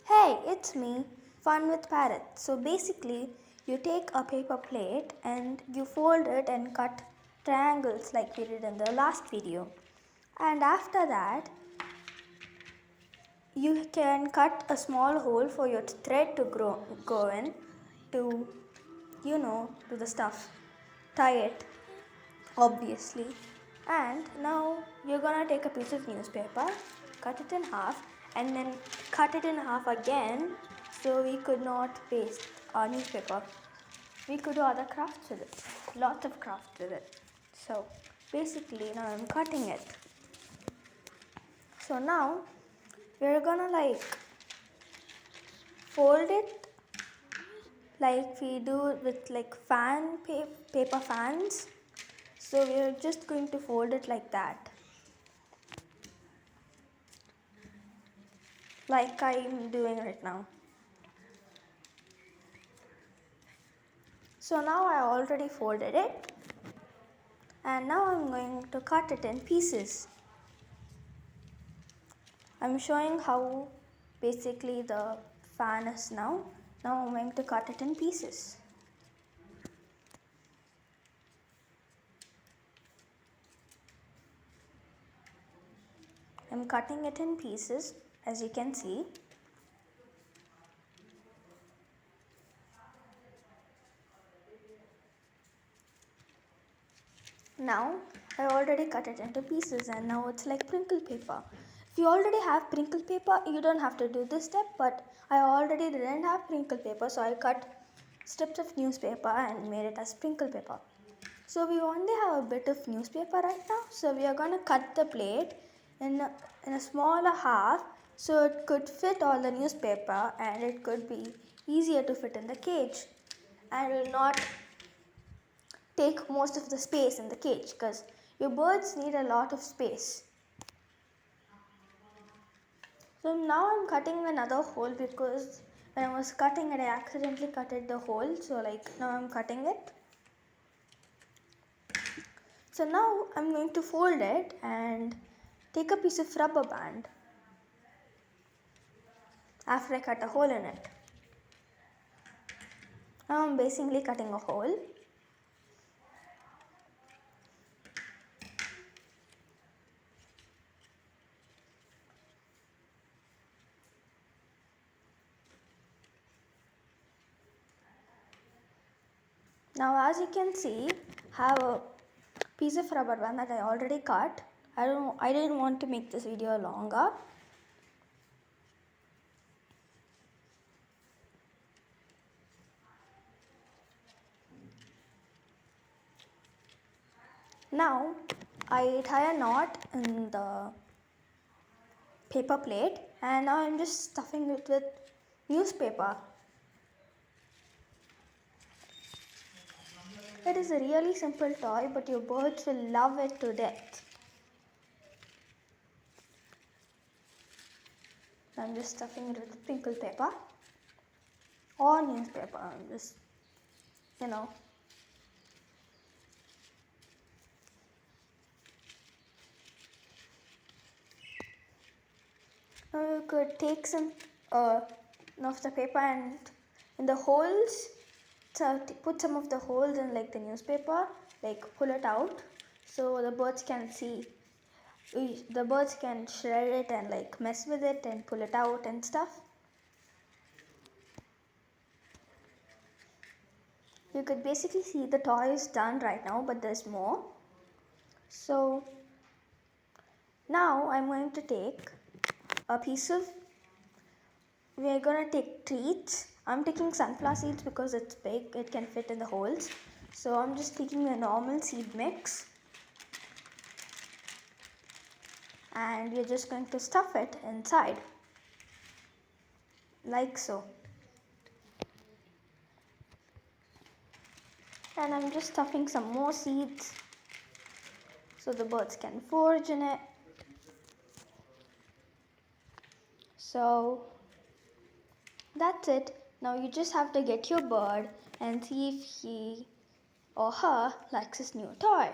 Hey, it's me, Fun with Parrot. So basically, you take a paper plate and you fold it and cut triangles like we did in the last video. And after that, you can cut a small hole for your thread to go in to, do the stuff. Tie it, obviously. And now you're gonna take a piece of newspaper, cut it in half, and then cut it in half again so we could not paste our newspaper. We could do other crafts with it, lots of crafts with it. So basically now I'm cutting it. So now we're gonna fold it like we do with paper fans. So we're just going to fold it like that. Like I'm doing right now. So now I already folded it and now I'm going to cut it in pieces. I'm showing how basically the fan is now. Now I'm going to cut it in pieces. I'm cutting it in pieces, as you can see. Now I already cut it into pieces and now it's like crinkle paper. If you already have crinkle paper, you don't have to do this step, but I already didn't have crinkle paper, so I cut strips of newspaper and made it as crinkle paper. So we only have a bit of newspaper right now, so we are going to cut the plate in a smaller half so it could fit all the newspaper and it could be easier to fit in the cage and will not take most of the space in the cage because your birds need a lot of space. So now I'm cutting another hole because when I was cutting it, I accidentally cut the hole. So now I'm cutting it. So now I'm going to fold it and take a piece of rubber band after I cut a hole in it. Now I'm basically cutting a hole. Now as you can see, I have a piece of rubber band that I already cut. I didn't want to make this video longer. Now I tie a knot in the paper plate and now I'm just stuffing it with newspaper. It is a really simple toy, but your birds will love it to death. I'm just stuffing it with crinkle paper or newspaper. I'm just, Now you could take some of the paper and in the holes, put some of the holes in the newspaper, pull it out so the birds can see. The birds can shred it and mess with it and pull it out and stuff. You could basically see the toy is done right now, but there's more. So now I'm going to take a piece of, we're going to take treats. I'm taking sunflower seeds because it's big, it can fit in the holes. So I'm just taking a normal seed mix. And we're just going to stuff it inside. Like so. And I'm just stuffing some more seeds so the birds can forage in it. So that's it. Now you just have to get your bird and see if he or her likes his new toy.